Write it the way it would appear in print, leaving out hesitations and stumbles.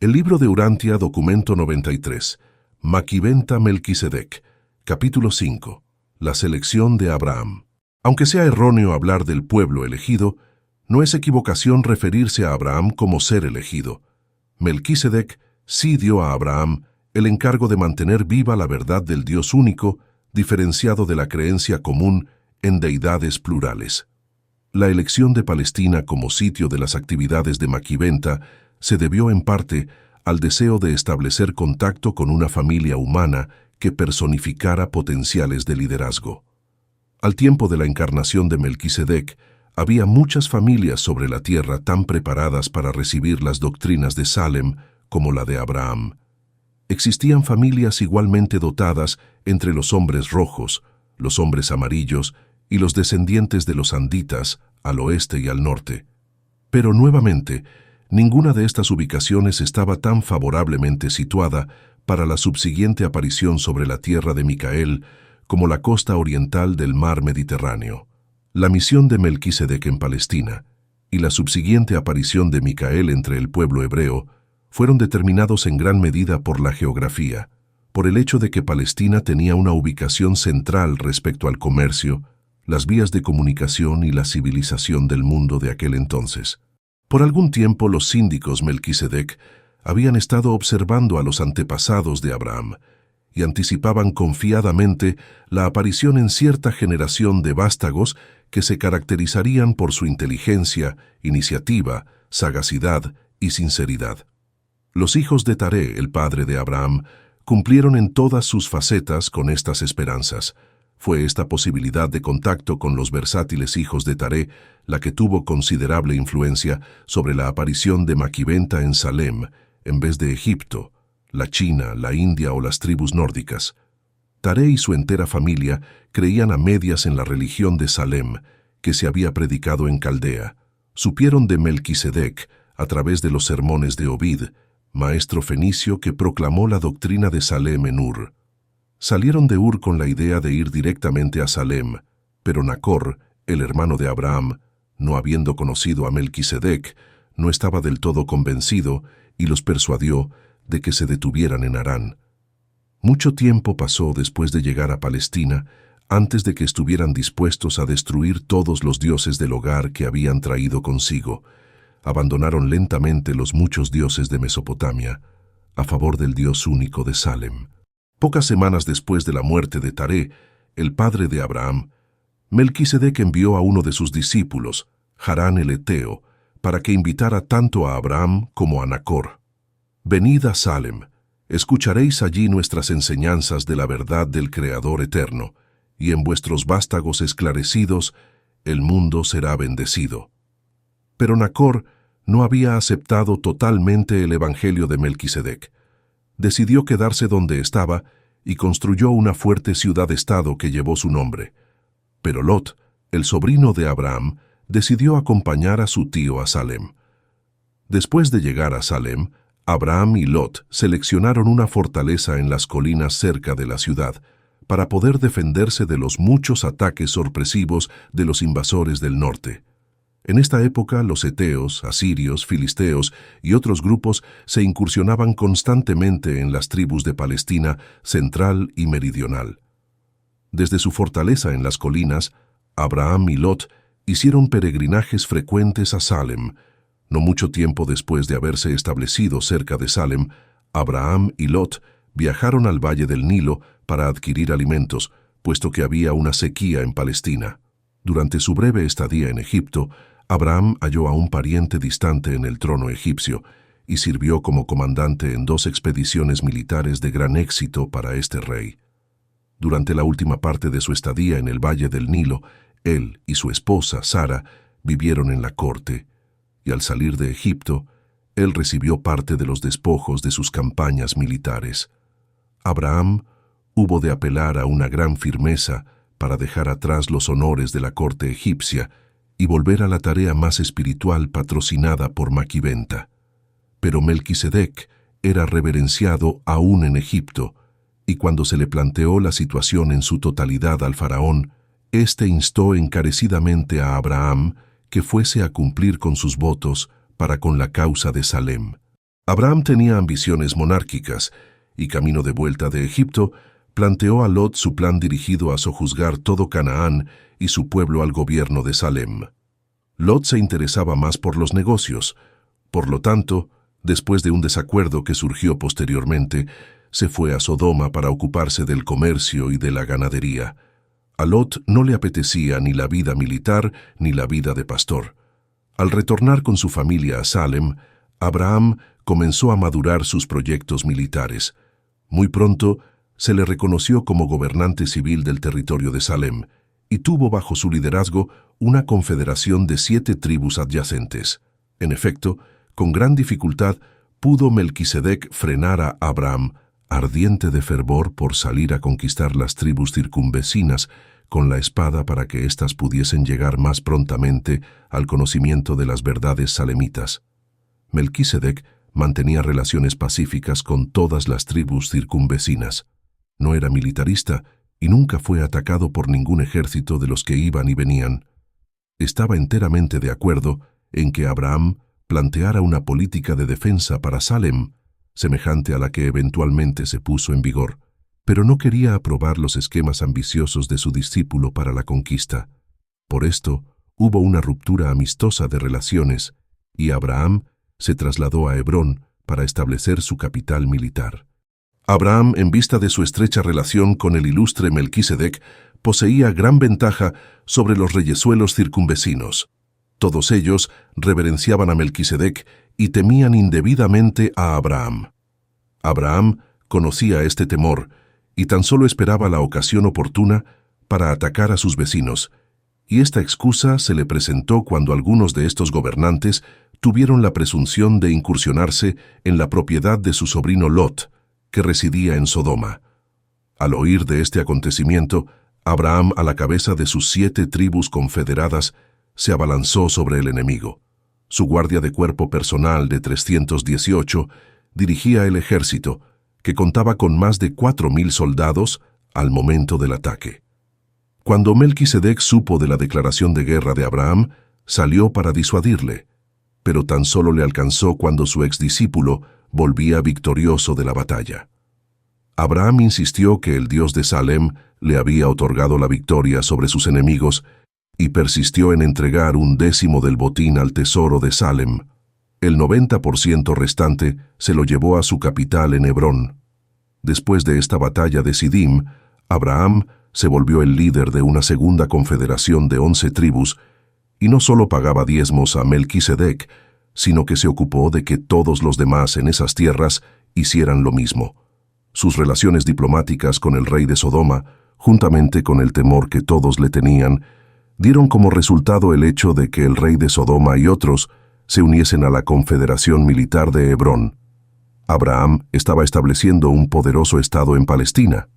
El libro de Urantia, documento 93. Maquiventa Melquisedec. Capítulo 5. La selección de Abraham. Aunque sea erróneo hablar del pueblo elegido, no es equivocación referirse a Abraham como ser elegido. Melquisedec sí dio a Abraham el encargo de mantener viva la verdad del Dios único, diferenciado de la creencia común en deidades plurales. La elección de Palestina como sitio de las actividades de Maquiventa se debió en parte al deseo de establecer contacto con una familia humana que personificara potenciales de liderazgo. Al tiempo de la encarnación de Melquisedec, había muchas familias sobre la tierra tan preparadas para recibir las doctrinas de Salem como la de Abraham. Existían familias igualmente dotadas entre los hombres rojos, los hombres amarillos y los descendientes de los anditas al oeste y al norte. Pero nuevamente, ninguna de estas ubicaciones estaba tan favorablemente situada para la subsiguiente aparición sobre la tierra de Micael como la costa oriental del mar Mediterráneo. La misión de Melquisedec en Palestina y la subsiguiente aparición de Micael entre el pueblo hebreo fueron determinados en gran medida por la geografía, por el hecho de que Palestina tenía una ubicación central respecto al comercio, las vías de comunicación y la civilización del mundo de aquel entonces. Por algún tiempo los síndicos Melquisedec habían estado observando a los antepasados de Abraham y anticipaban confiadamente la aparición en cierta generación de vástagos que se caracterizarían por su inteligencia, iniciativa, sagacidad y sinceridad. Los hijos de Taré, el padre de Abraham, cumplieron en todas sus facetas con estas esperanzas. Fue esta posibilidad de contacto con los versátiles hijos de Taré la que tuvo considerable influencia sobre la aparición de Maquiventa en Salem, en vez de Egipto, la China, la India o las tribus nórdicas. Taré y su entera familia creían a medias en la religión de Salem, que se había predicado en Caldea. Supieron de Melquisedec a través de los sermones de Ovid, maestro fenicio que proclamó la doctrina de Salem en Ur. Salieron de Ur con la idea de ir directamente a Salem, pero Nacor, el hermano de Abraham, no habiendo conocido a Melquisedec, no estaba del todo convencido y los persuadió de que se detuvieran en Harán. Mucho tiempo pasó después de llegar a Palestina, antes de que estuvieran dispuestos a destruir todos los dioses del hogar que habían traído consigo. Abandonaron lentamente los muchos dioses de Mesopotamia, a favor del Dios único de Salem. Pocas semanas después de la muerte de Taré, el padre de Abraham, Melquisedec envió a uno de sus discípulos, Harán el Eteo, para que invitara tanto a Abraham como a Nacor. «Venid a Salem, escucharéis allí nuestras enseñanzas de la verdad del Creador eterno, y en vuestros vástagos esclarecidos el mundo será bendecido». Pero Nacor no había aceptado totalmente el evangelio de Melquisedec. Decidió quedarse donde estaba y construyó una fuerte ciudad-estado que llevó su nombre. Pero Lot, el sobrino de Abraham, decidió acompañar a su tío a Salem. Después de llegar a Salem, Abraham y Lot seleccionaron una fortaleza en las colinas cerca de la ciudad para poder defenderse de los muchos ataques sorpresivos de los invasores del norte. En esta época, los eteos, asirios, filisteos y otros grupos se incursionaban constantemente en las tribus de Palestina central y meridional. Desde su fortaleza en las colinas, Abraham y Lot hicieron peregrinajes frecuentes a Salem. No mucho tiempo después de haberse establecido cerca de Salem, Abraham y Lot viajaron al valle del Nilo para adquirir alimentos, puesto que había una sequía en Palestina. Durante su breve estadía en Egipto, Abraham halló a un pariente distante en el trono egipcio y sirvió como comandante en 2 expediciones militares de gran éxito para este rey. Durante la última parte de su estadía en el Valle del Nilo, él y su esposa, Sara, vivieron en la corte, y al salir de Egipto, él recibió parte de los despojos de sus campañas militares. Abraham hubo de apelar a una gran firmeza para dejar atrás los honores de la corte egipcia y volver a la tarea más espiritual patrocinada por Maquiventa. Pero Melquisedec era reverenciado aún en Egipto, y cuando se le planteó la situación en su totalidad al faraón, éste instó encarecidamente a Abraham que fuese a cumplir con sus votos para con la causa de Salem. Abraham tenía ambiciones monárquicas y, camino de vuelta de Egipto, planteó a Lot su plan dirigido a sojuzgar todo Canaán y su pueblo al gobierno de Salem. Lot se interesaba más por los negocios. Por lo tanto, después de un desacuerdo que surgió posteriormente, se fue a Sodoma para ocuparse del comercio y de la ganadería. A Lot no le apetecía ni la vida militar ni la vida de pastor. Al retornar con su familia a Salem, Abraham comenzó a madurar sus proyectos militares. Muy pronto, se le reconoció como gobernante civil del territorio de Salem y tuvo bajo su liderazgo una confederación de 7 tribus adyacentes. En efecto, con gran dificultad pudo Melquisedec frenar a Abraham, ardiente de fervor por salir a conquistar las tribus circunvecinas con la espada para que éstas pudiesen llegar más prontamente al conocimiento de las verdades salemitas. Melquisedec mantenía relaciones pacíficas con todas las tribus circunvecinas. No era militarista y nunca fue atacado por ningún ejército de los que iban y venían. Estaba enteramente de acuerdo en que Abraham planteara una política de defensa para Salem, semejante a la que eventualmente se puso en vigor, pero no quería aprobar los esquemas ambiciosos de su discípulo para la conquista. Por esto, hubo una ruptura amistosa de relaciones y Abraham se trasladó a Hebrón para establecer su capital militar. Abraham, en vista de su estrecha relación con el ilustre Melquisedec, poseía gran ventaja sobre los reyesuelos circunvecinos. Todos ellos reverenciaban a Melquisedec y temían indebidamente a Abraham. Abraham conocía este temor y tan solo esperaba la ocasión oportuna para atacar a sus vecinos, y esta excusa se le presentó cuando algunos de estos gobernantes tuvieron la presunción de incursionarse en la propiedad de su sobrino Lot, que residía en Sodoma. Al oír de este acontecimiento, Abraham, a la cabeza de sus 7 tribus confederadas, se abalanzó sobre el enemigo. Su guardia de cuerpo personal de 318 dirigía el ejército, que contaba con más de 4.000 soldados al momento del ataque. Cuando Melquisedec supo de la declaración de guerra de Abraham, salió para disuadirle, pero tan solo le alcanzó cuando su exdiscípulo volvía victorioso de la batalla. Abraham insistió que el Dios de Salem le había otorgado la victoria sobre sus enemigos y persistió en entregar 1/10 del botín al tesoro de Salem. El 90% restante se lo llevó a su capital en Hebrón. Después de esta batalla de Sidim, Abraham se volvió el líder de una segunda confederación de 11 tribus y no solo pagaba diezmos a Melquisedec, sino que se ocupó de que todos los demás en esas tierras hicieran lo mismo. Sus relaciones diplomáticas con el rey de Sodoma, juntamente con el temor que todos le tenían, dieron como resultado el hecho de que el rey de Sodoma y otros se uniesen a la confederación militar de Hebrón. Abraham estaba estableciendo un poderoso estado en Palestina.